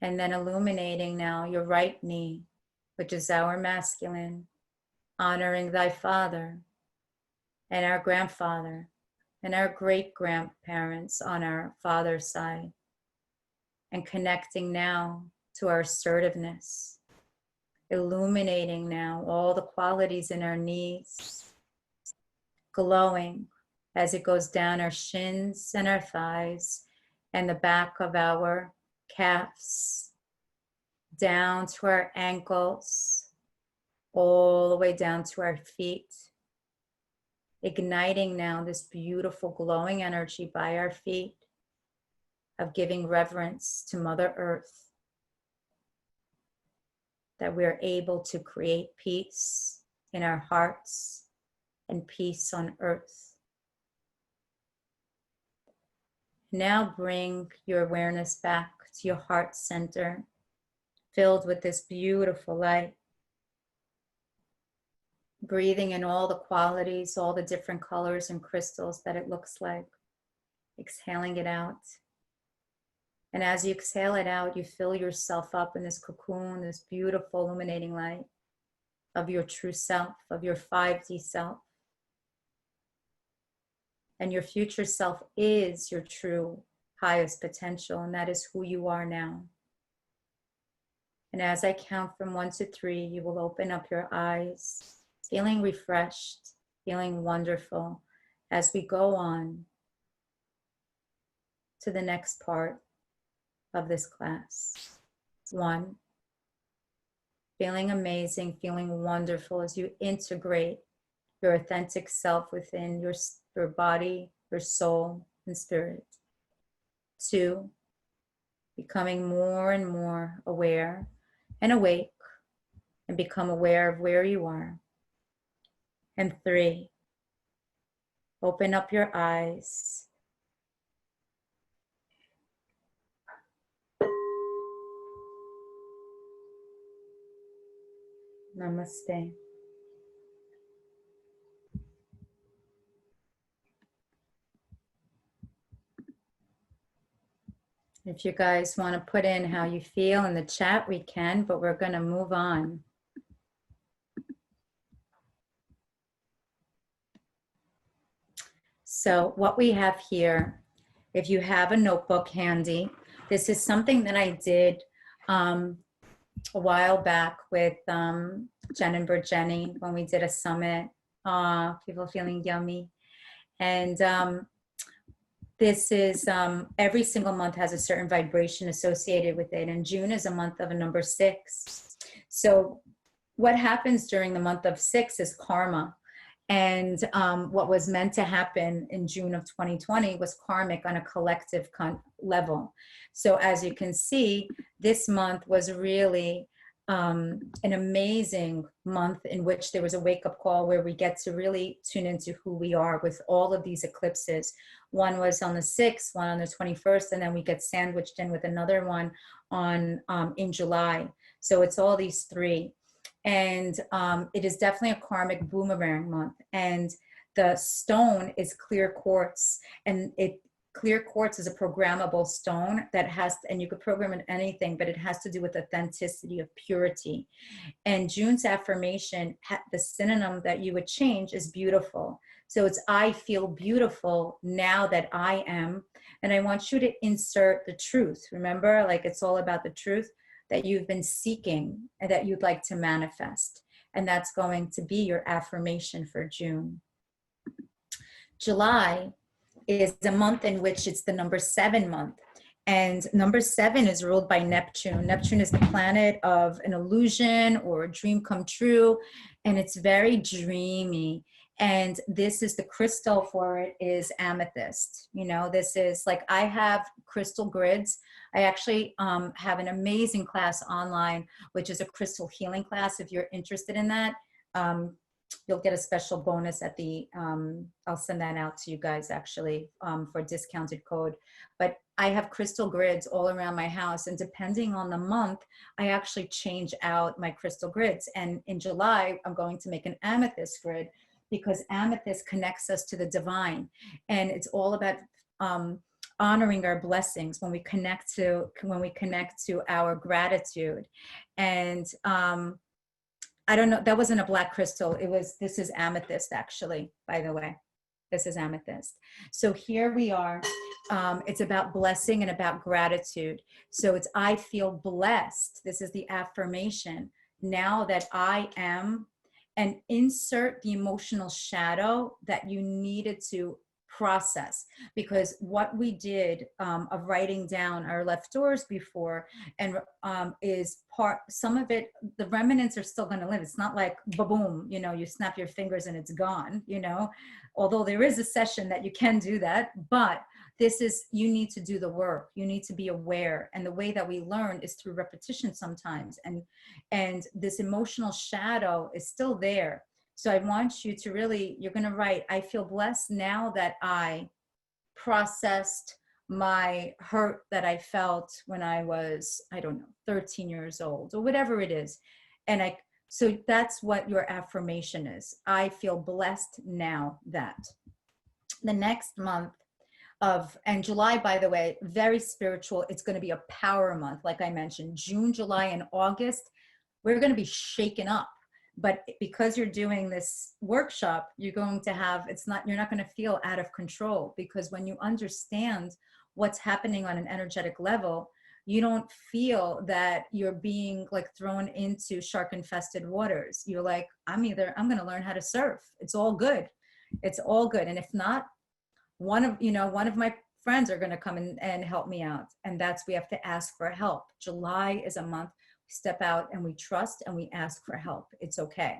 And then illuminating now your right knee, which is our masculine, honoring thy father and our grandfather and our great grandparents on our father's side. and connecting now to our assertiveness, illuminating now all the qualities in our knees, glowing as it goes down our shins and our thighs and the back of our calves, down to our ankles, all the way down to our feet, igniting now this beautiful glowing energy by our feet of giving reverence to Mother Earth, that we're able to create peace in our hearts and peace on earth. Now bring your awareness back to your heart center, filled with this beautiful light. Breathing in all the qualities, all the different colors and crystals that it looks like. Exhaling it out. And as you exhale it out, you fill yourself up in this cocoon, this beautiful illuminating light of your true self, of your 5D self. And your future self is your true highest potential, and that is who you are now. And as I count from 1 to 3, you will open up your eyes, feeling refreshed, feeling wonderful as we go on to the next part of this class. 1, feeling amazing, feeling wonderful as you integrate your authentic self within your body, your soul, and spirit. 2, becoming more and more aware and awake and become aware of where you are. And 3, open up your eyes. Namaste. If you guys want to put in how you feel in the chat, we can, but we're going to move on. So what we have here, if you have a notebook handy, this is something that I did a while back with Jen and Virginie when we did a summit. People feeling yummy. And this is every single month has a certain vibration associated with it. And June is a month of a number 6. So what happens during the month of 6 is karma. And what was meant to happen in June of 2020 was karmic on a collective level. So as you can see, this month was really an amazing month in which there was a wake-up call where we get to really tune into who we are with all of these eclipses. One was on the 6th, one on the 21st, and then we get sandwiched in with another one on in July. So it's all these 3. And it is definitely a karmic boomerang month. And the stone is clear quartz. And clear quartz is a programmable stone that has, and you could program it anything, but it has to do with authenticity, of purity. And June's affirmation, the synonym that you would change is beautiful. So it's, I feel beautiful now that I am. And I want you to insert the truth. Remember, like it's all about the truth that you've been seeking and that you'd like to manifest. And that's going to be your affirmation for June. July is a month in which it's the number 7 month. And number 7 is ruled by Neptune. Neptune is the planet of an illusion or a dream come true. And it's very dreamy. And this is the crystal for it is amethyst. You know, this is like, I have crystal grids. I actually have an amazing class online, which is a crystal healing class. If you're interested in that, you'll get a special bonus at the, I'll send that out to you guys actually for a discounted code. But I have crystal grids all around my house, and depending on the month, I actually change out my crystal grids. And in July, I'm going to make an amethyst grid, because amethyst connects us to the divine. And it's all about honoring our blessings when we connect to our gratitude. And I don't know, that wasn't a black crystal. This is amethyst actually, by the way. This is amethyst. So here we are. It's about blessing and about gratitude. So it's, I feel blessed. This is the affirmation. Now that I am, and insert the emotional shadow that you needed to process, because what we did of writing down our left doors before, and is part, some of it, the remnants are still going to live. It's not like boom, you know, you snap your fingers and it's gone, you know, although there is a session that you can do that, but this is, you need to do the work. You need to be aware. And the way that we learn is through repetition sometimes. And this emotional shadow is still there. So I want you to really, you're going to write, I feel blessed now that I processed my hurt that I felt when I was, I don't know, 13 years old or whatever it is. And so that's what your affirmation is. I feel blessed now that. The next month and July, by the way, very spiritual. It's going to be a power month. Like I mentioned, June, July, and August, we're going to be shaken up. But because you're doing this workshop, you're going to have, you're not going to feel out of control, because when you understand what's happening on an energetic level, you don't feel that you're being like thrown into shark infested waters. You're like, I'm going to learn how to surf. It's all good. It's all good. And if not, one of my friends are going to come and help me out. And we have to ask for help. July is a month we step out and we trust and we ask for help. It's okay.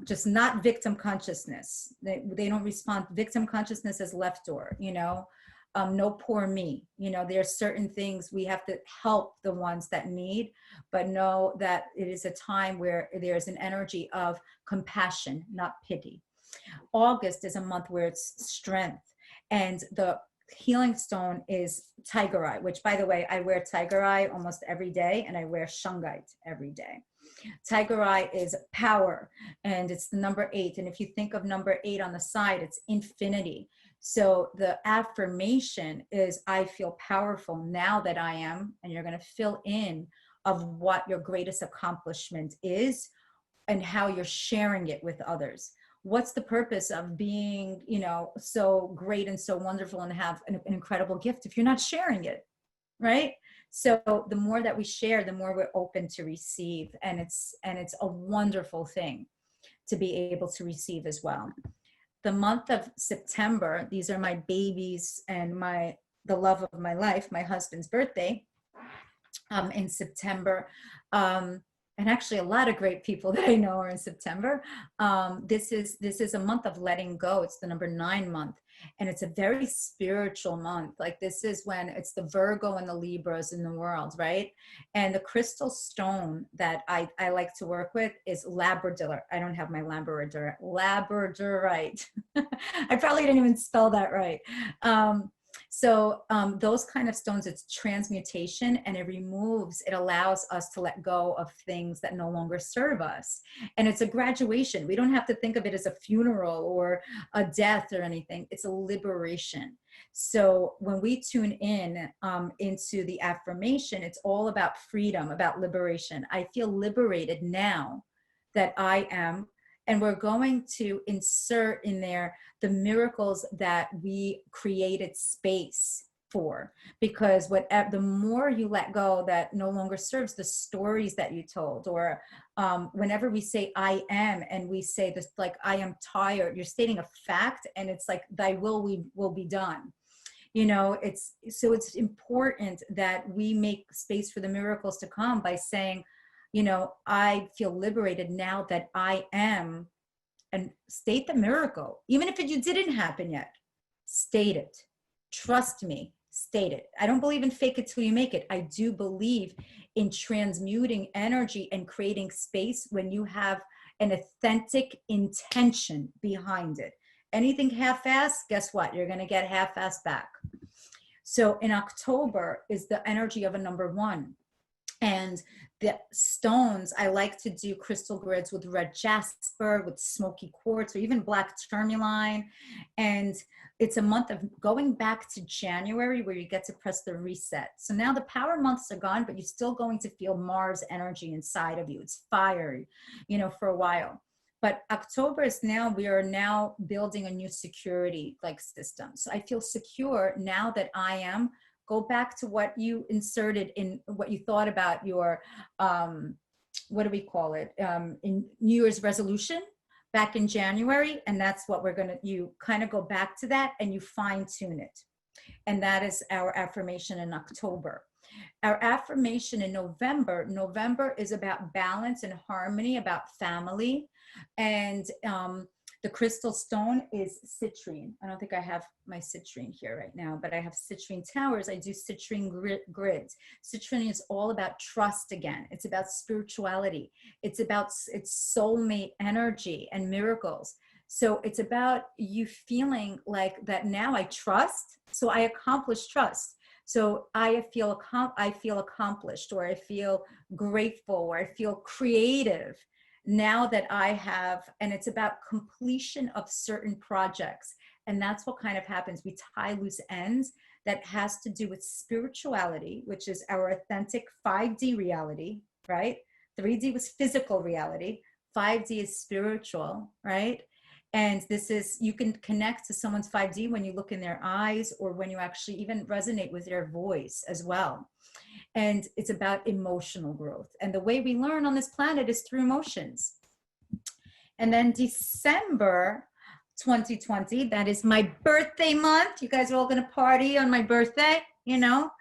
Just not victim consciousness. They don't respond. Victim consciousness is left door, no poor me. There are certain things we have to help the ones that need, but know that it is a time where there's an energy of compassion, not pity. August is a month where it's strength, and the healing stone is tiger eye, which, by the way, I wear tiger eye almost every day, and I wear shungite every day. Tiger eye is power, and it's the number 8. And if you think of number 8 on the side, it's infinity. So the affirmation is, I feel powerful now that I am, and you're going to fill in of what your greatest accomplishment is and how you're sharing it with others. What's the purpose of being, so great and so wonderful and have an incredible gift if you're not sharing it, right? So the more that we share, the more we're open to receive. And it's a wonderful thing to be able to receive as well. The month of September, these are my babies and the love of my life, my husband's birthday, in September. And actually a lot of great people that I know are in September. This is a month of letting go. It's the number 9 month. And it's a very spiritual month. Like, this is when it's the Virgo and the Libras in the world, right? And the crystal stone that I like to work with is labradorite. I don't have my labradorite. I probably didn't even spell that right. So those kind of stones, it's transmutation, and it allows us to let go of things that no longer serve us. And it's a graduation. We don't have to think of it as a funeral or a death or anything. It's a liberation. So when we tune in into the affirmation, it's all about freedom, about liberation. I feel liberated now that I am. And we're going to insert in there the miracles that we created space for, because the more you let go that no longer serves, the stories that you told, or whenever we say I am, and we say this, like, I am tired, you're stating a fact, and it's like, thy will be done. It's important that we make space for the miracles to come by saying, I feel liberated now that I am, and state the miracle. Even if it didn't happen yet, state it. Trust me, state it. I don't believe in fake it till you make it. I do believe in transmuting energy and creating space when you have an authentic intention behind it. Anything half-assed, guess what? You're going to get half-assed back. So in October is the energy of a number 1. And the stones, I like to do crystal grids with red jasper, with smoky quartz, or even black tourmaline. And it's a month of going back to January where you get to press the reset. So now the power months are gone, but you're still going to feel Mars energy inside of you. It's fiery, for a while. But October is now, we are now building a new security like system. So I feel secure now that I am, go back to what you inserted in what you thought about your, what do we call it? In New Year's resolution back in January. And that's what we're going to, you kind of go back to that and you fine tune it. And that is our affirmation in October. Our affirmation in November, November is about balance and harmony, about family. And the crystal stone is citrine. I don't think I have my citrine here right now, but I have citrine towers. I do citrine grids. Citrine is all about trust again. It's about spirituality. It's about its soulmate energy and miracles. So it's about you feeling like that now I trust, so I accomplish trust. So I feel accomplished, or I feel grateful, or I feel creative now that I have, and it's about completion of certain projects. And that's what kind of happens. We tie loose ends that has to do with spirituality, which is our authentic 5D reality, right? 3D was physical reality. 5D is spiritual, right? And this is, you can connect to someone's 5D when you look in their eyes, or when you actually even resonate with their voice as well. And it's about emotional growth. And the way we learn on this planet is through emotions. And then December 2020, that is my birthday month. You guys are all going to party on my birthday, you know,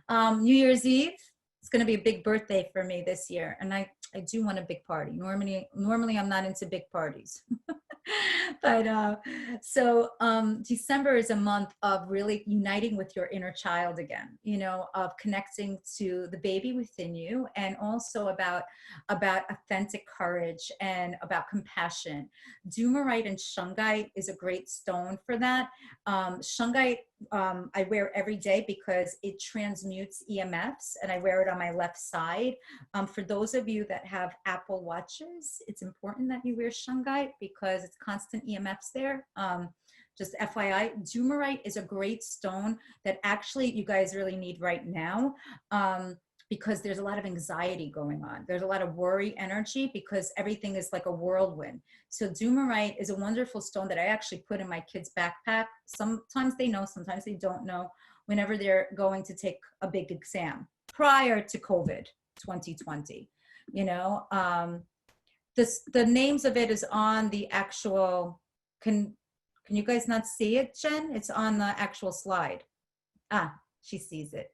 New Year's Eve. It's going to be a big birthday for me this year. And I do want a big party. Normally I'm not into big parties. But so December is a month of really uniting with your inner child again, you know, of connecting to the baby within you, and also about authentic courage and about compassion. Dumarite and shungite is a great stone for that. Shungite I wear every day because it transmutes EMFs, and I wear it on my left side. For those of you that have Apple Watches, it's important that you wear shungite because it's constant EMFs there. Just FYI, Dumarite is a great stone that actually you guys really need right now. Because there's a lot of anxiety going on. There's a lot of worry energy because everything is like a whirlwind. So Dumarite is a wonderful stone that I actually put in my kids' backpack. Sometimes they know, sometimes they don't know, whenever they're going to take a big exam prior to COVID 2020. You know, the names of it is on the actual, can you guys not see it, Jen? It's on the actual slide. Ah, she sees it.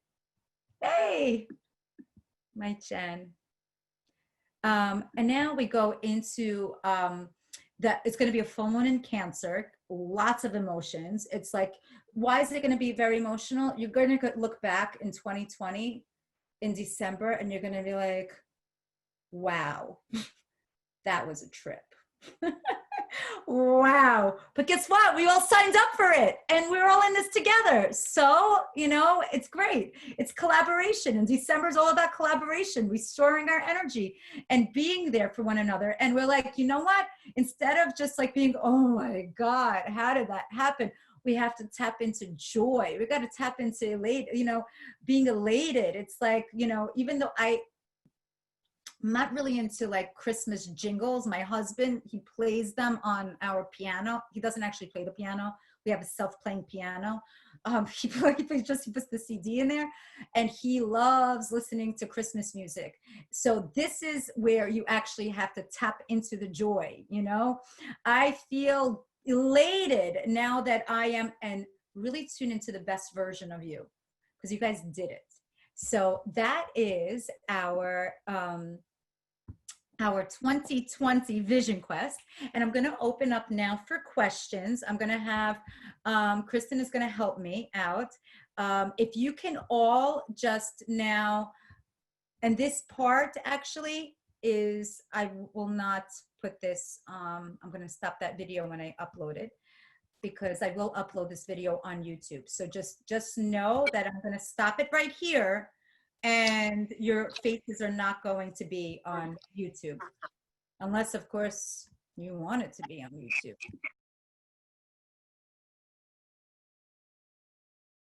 Hey! My Jen. And now we go into that it's going to be a full moon in Cancer, lots of emotions. It's like, why is it going to be very emotional? You're going to look back in 2020 in December and you're going to be like, wow, that was a trip. Wow. But guess what? We all signed up for it and we're all in this together. So, you know, it's great. It's collaboration. And December is all about collaboration, restoring our energy and being there for one another. And we're like, you know what? Instead of just like being, oh my God, how did that happen? We have to tap into joy. We got to tap into being elated. It's like, you know, even though I'm not really into like Christmas jingles. My husband, he plays them on our piano. He doesn't actually play the piano. We have a self-playing piano. He puts the CD in there, and he loves listening to Christmas music. So this is where you actually have to tap into the joy. You know, I feel elated now that I am, and really tune into the best version of you, because you guys did it. So that is our 2020 vision quest. And I'm going to open up now for questions. I'm going to have, Kristen is going to help me out. If you can all just now, and this part actually is, I will not put this, I'm going to stop that video when I upload it, because I will upload this video on YouTube. So just know that I'm going to stop it right here, and your faces are not going to be on YouTube, unless of course you want it to be on YouTube.